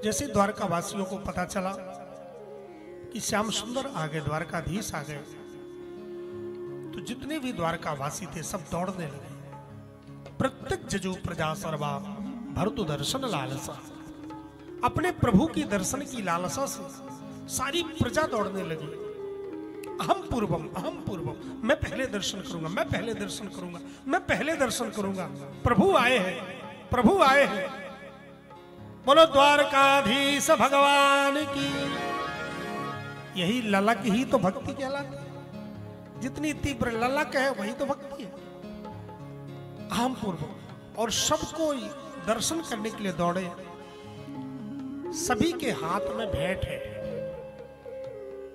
जैसे द्वारका वासियों को पता चला कि श्याम सुंदर आ गए, द्वारकाधीश आ गए, तो जितने भी द्वारका वासी थे सब दौड़ने लगे। प्रत्येक जजु प्रजा सर्वा भरतु दर्शन लालसा, अपने प्रभु की दर्शन की लालसा से सारी प्रजा दौड़ने लगी। अहम पूर्वम, मैं पहले दर्शन करूंगा, मैं पहले दर्शन करूंगा, मैं पहले दर्शन करूंगा। प्रभु आए हैं, प्रभु आए हैं। बोलो द्वारकाधीश भगवान की। यही ललक ही तो भक्ति कहलाती है। जितनी तीव्र ललक है वही तो भक्ति है। अहम पूर्वम, और सबको दर्शन करने के लिए दौड़े। सभी के हाथ में भेंट है।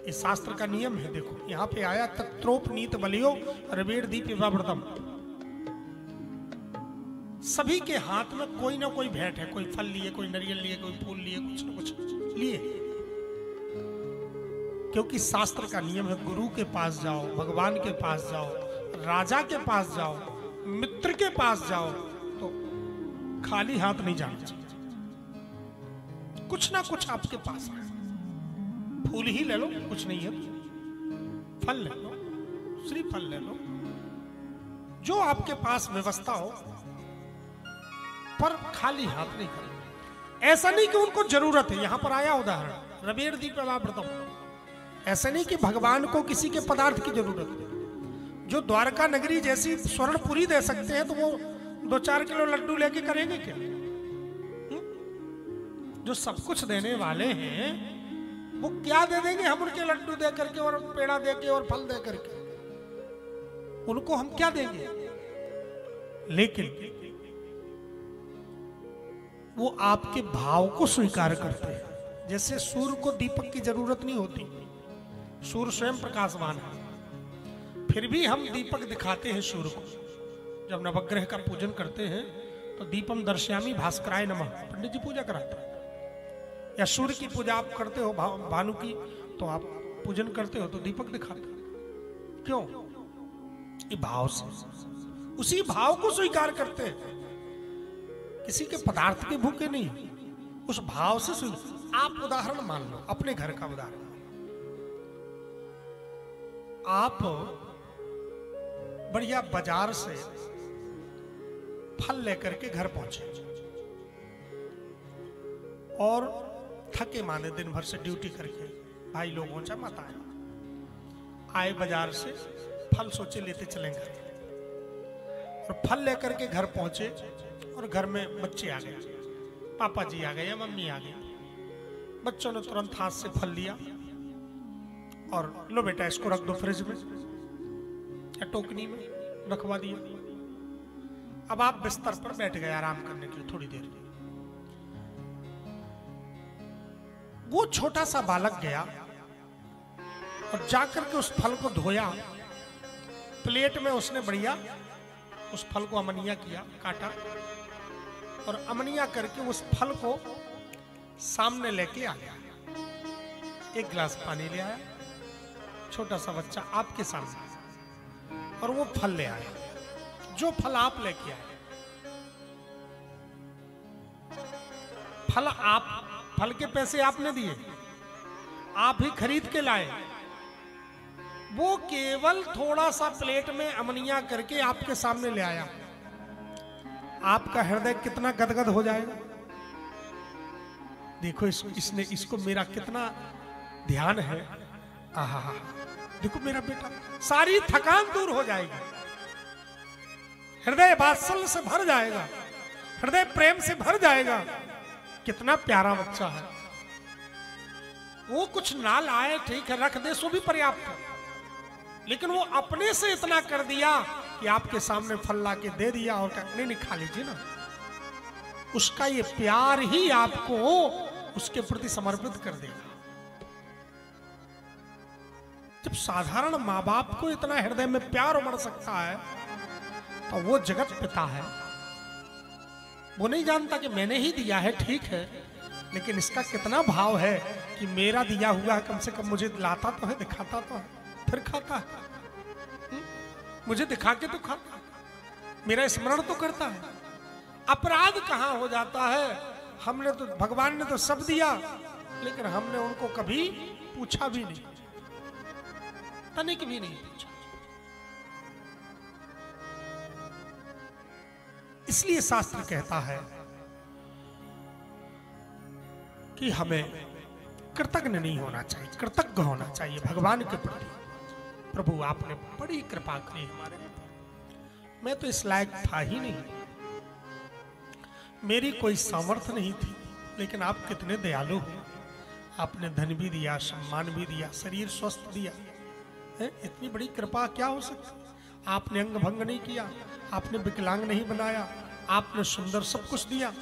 इस शास्त्र का नियम है। देखो यहां पे आया तत्रोपनीत बलियो रवेड़ दीप व्रतम। सभी के हाथ में कोई ना कोई भेंट है। कोई फल लिए, कोई नारियल लिए, कोई फूल लिए, कुछ ना कुछ लिए। क्योंकि शास्त्र का नियम है, गुरु के पास जाओ, भगवान के पास जाओ, राजा के पास जाओ, मित्र के पास जाओ, तो खाली हाथ नहीं जाना चाहिए। कुछ ना कुछ आपके पास है। फूल ही ले लो, कुछ नहीं है, फल ले लो, श्रीफल ले लो, जो आपके पास व्यवस्था हो, पर खाली हाथ नहीं करना। ऐसा नहीं कि उनको जरूरत है। यहां पर आया उदाहरण रवेड़ दीप व्रतम। ऐसा नहीं कि भगवान को किसी के पदार्थ की जरूरत है। जो द्वारका नगरी जैसी स्वर्णपुरी दे सकते हैं, तो वो 2-4 किलो लड्डू लेके करेंगे क्या? जो सब कुछ देने वाले हैं वो क्या दे देंगे हम उनके लड्डू दे करके और पेड़ा दे के और फल दे करके? उनको हम क्या देंगे? लेकिन वो आपके भाव को स्वीकार करते हैं। जैसे सूर्य को दीपक की जरूरत नहीं होती, सूर्य स्वयं प्रकाशवान है, फिर भी हम दीपक दिखाते हैं सूर्य को। जब नवग्रह का पूजन करते हैं तो दीपम दर्शयामी भास्कराय नमः, पंडित जी पूजा कराते हैं। या सूर्य की पूजा आप करते हो, भानु की, तो आप पूजन करते हो तो दीपक दिखाते हो। क्यों? ये भाव से, उसी भाव को स्वीकार करते हैं। किसी के पदार्थ के भूखे नहीं, उस भाव से स्वीकार। आप उदाहरण मान लो, अपने घर का उदाहरण। आप बढ़िया बाजार से फल लेकर के घर पहुंचे और थके माने दिन भर से ड्यूटी करके, भाई लोग हो चाहे माता आए बाजार से, फल सोचे लेते चलेंगे, और फल लेकर के घर पहुंचे और घर में बच्चे आ गए, पापा जी आ गए या मम्मी आ गई। बच्चों ने तुरंत हाथ से फल लिया और लो बेटा इसको रख दो फ्रिज में या टोकनी में, रखवा दिया। अब आप बिस्तर पर बैठ गए आराम करने के लिए थोड़ी देर। वो छोटा सा बालक गया और जाकर के उस फल को धोया, प्लेट में उसने बढ़िया उस फल को अमनिया किया, काटा और अमनिया करके उस फल को सामने लेके आ गया। एक गिलास पानी ले आया, छोटा सा बच्चा आपके सामने, और वो फल ले आया, जो फल आप लेके आए। फल के पैसे आपने दिए, आप ही खरीद के लाए। वो केवल थोड़ा सा प्लेट में अमनिया करके आपके सामने ले आया। आपका हृदय कितना गदगद हो जाएगा। देखो इसको मेरा कितना ध्यान है। आहा, देखो मेरा बेटा, सारी थकान दूर हो जाएगी, हृदय वात्सल्य से भर जाएगा, हृदय प्रेम से भर जाएगा। कितना प्यारा बच्चा है। वो कुछ ना लाए, ठीक है, रख दे, सो भी पर्याप्त है, लेकिन वो अपने से इतना कर दिया कि आपके सामने फल ला के दे दिया और नहीं नहीं खा लीजिए ना। उसका ये प्यार ही आपको उसके प्रति समर्पित कर देगा। जब साधारण माँ बाप को इतना हृदय में प्यार उमड़ सकता है, तो वो जगत पिता है। वो नहीं जानता कि मैंने ही दिया है, ठीक है, लेकिन इसका कितना भाव है कि मेरा दिया हुआ कम से कम मुझे लाता तो है, दिखाता तो है, फिर खाता है। मुझे दिखा के तो खाता, मेरा स्मरण तो करता है। अपराध कहां हो जाता है? हमने तो, भगवान ने तो सब दिया, लेकिन हमने उनको कभी पूछा भी नहीं, तनिक भी नहीं पूछा। इसलिए शास्त्र कहता है कि हमें कृतज्ञ नहीं होना चाहिए, कृतज्ञ होना चाहिए भगवान के प्रति। प्रभु आपने बड़ी कृपा करी हमारे ऊपर, मैं तो इस लायक था ही नहीं, मेरी कोई सामर्थ्य नहीं थी, लेकिन आप कितने दयालु हो। आपने धन भी दिया, सम्मान भी दिया, शरीर स्वस्थ दिया है, इतनी बड़ी कृपा क्या हो सकती। आपने अंग भंग नहीं किया, आपने विकलांग नहीं बनाया, आपने सुंदर सब कुछ दिया,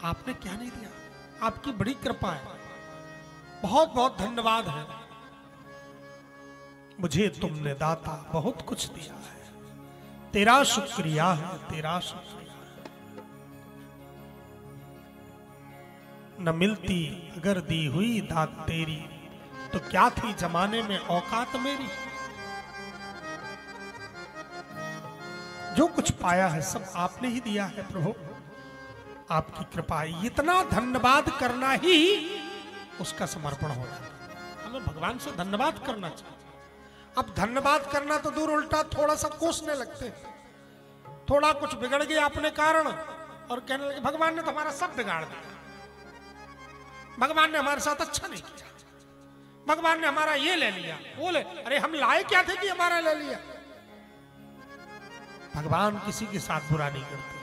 आपने क्या नहीं दिया। आपकी बड़ी कृपा है, बहुत बहुत धन्यवाद है। मुझे तुमने दाता बहुत कुछ दिया है, तेरा शुक्रिया है, तेरा शुक्रिया। न मिलती अगर दी हुई दात तेरी, तो क्या थी जमाने में औकात मेरी। जो कुछ पाया है सब आपने ही दिया है प्रभु, आपकी कृपा। इतना धन्यवाद करना ही उसका समर्पण हो जाता है। हमें भगवान से धन्यवाद करना चाहिए। अब धन्यवाद करना तो दूर, उल्टा थोड़ा सा कोसने लगते हैं। थोड़ा कुछ बिगड़ गया अपने कारण और कहने लगे भगवान ने तो हमारा सब बिगाड़ दिया, भगवान ने हमारे साथ अच्छा नहीं किया, भगवान ने हमारा ये ले लिया, वो ले। अरे हम लाए क्या थे कि हमारा ले लिया। भगवान किसी के साथ बुरा नहीं करते।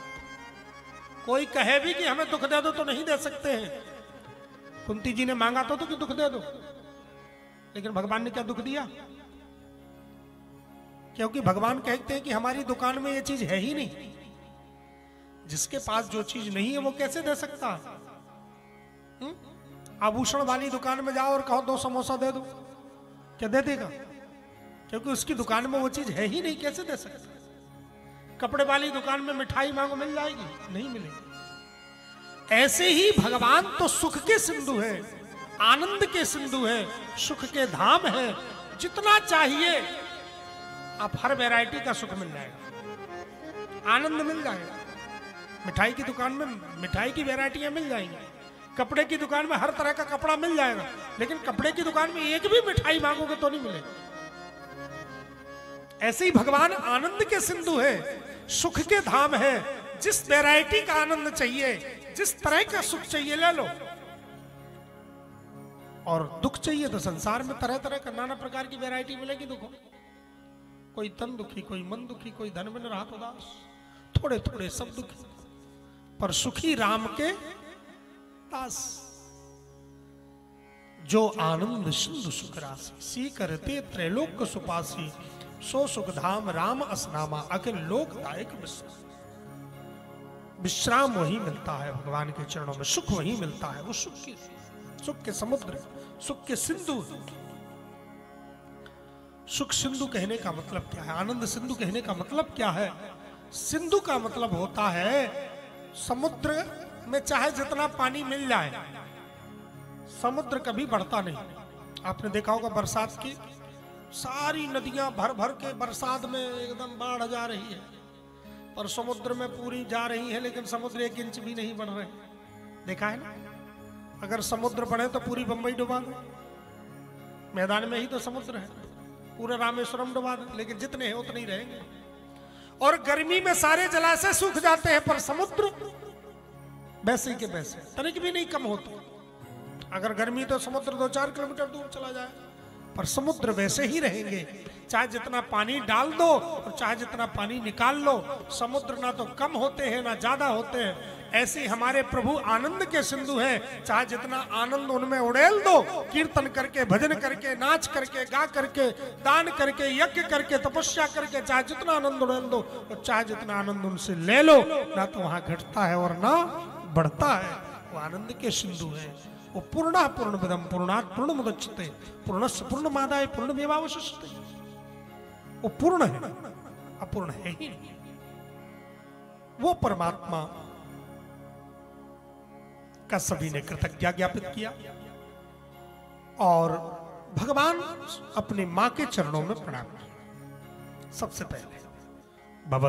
कोई कहे भी कि हमें दुख दे दो तो नहीं दे सकते हैं। कुंती जी ने मांगा तो कि दुख दे दो, लेकिन भगवान ने क्या दुख दिया। क्योंकि भगवान कहते हैं कि हमारी दुकान में ये चीज है ही नहीं। जिसके पास जो चीज नहीं है वो कैसे दे सकता। आभूषण वाली दुकान में जाओ और कहो 2 समोसा दे दो, क्या दे देगा। क्योंकि उसकी दुकान में वो चीज है ही नहीं, कैसे दे सकता। कपड़े वाली दुकान में मिठाई मांगो मिल जाएगी, नहीं मिलेगी। ऐसे ही भगवान तो सुख के सिंधु है, आनंद के सिंधु है, सुख के धाम है। जितना चाहिए आप हर वैरायटी का सुख मिल जाएगा, आनंद मिल जाएगा। मिठाई की दुकान में मिठाई की वैरायटियां मिल जाएंगी, कपड़े की दुकान में हर तरह का कपड़ा मिल जाएगा, लेकिन कपड़े की दुकान में एक भी मिठाई मांगोगे तो नहीं मिलेगी। ऐसे ही भगवान आनंद के सिंधु है, सुख के धाम है। जिस वैरायटी का आनंद चाहिए, जिस तरह का सुख चाहिए ले लो। और दुख चाहिए तो संसार में तरह तरह का नाना प्रकार की वैरायटी मिलेगी दुखों। कोई तन दुखी, कोई मन दुखी, कोई धन में राहत उदास, थोड़े थोड़े सब दुखी, पर सुखी राम के दास। जो आनंद सिंधु सुख राशि, सी करते त्रैलोक सुपासी, सो सुख धाम राम असनामा, अखिल लोकदायक विश्राम। विश्राम वही मिलता है भगवान के चरणों में, सुख वही मिलता है। वो सुख के समुद्र, सुख के सिंधु। सुख सिंधु कहने का मतलब क्या है, आनंद सिंधु कहने का मतलब क्या है। सिंधु का मतलब होता है समुद्र में चाहे जितना पानी मिल जाए, समुद्र कभी बढ़ता नहीं। आपने देखा होगा बरसात की सारी नदियां भर भर के बरसात में एकदम बाढ़ जा रही है, पर समुद्र में पूरी जा रही है, लेकिन समुद्र 1 इंच भी नहीं बढ़ रहे। देखा है ना। अगर समुद्र बढ़े तो पूरी बंबई डुबा दो, मैदान में ही तो समुद्र है, पूरा रामेश्वरम डुबा दो, लेकिन जितने हैं उतने ही रहेंगे। और गर्मी में सारे जलाशय सूख जाते हैं, पर समुद्र वैसे के वैसे, तनिक भी नहीं कम होता। अगर गर्मी तो समुद्र 2-4 किलोमीटर दूर चला जाए, पर समुद्र वैसे ही रहेंगे। चाहे जितना पानी डाल दो और चाहे जितना पानी निकाल लो, समुद्र ना तो कम होते हैं ना ज्यादा होते हैं। ऐसे हमारे प्रभु आनंद के सिंधु हैं, चाहे जितना आनंद उनमें उड़ेल दो, कीर्तन करके, भजन करके, नाच करके, गा करके, दान करके, यज्ञ करके, तपस्या करके, चाहे जितना आनंद उड़ेल दो और चाहे जितना आनंद उनसे ले लो, ना तो वहां घटता है और ना बढ़ता है। वो आनंद के सिंधु है। वो पूर्णा पूर्णमिदं पूर्णात् पूर्णमुदच्यते पूर्णस्य पूर्णमादाय पूर्णमेवावशिष्यते। वो पूर्ण है, अपूर्ण है ही नहीं। वो परमात्मा का सभी ने कृतज्ञता ज्ञापित किया और भगवान अपनी मां के चरणों में प्रणाम किया। सबसे पहले भवन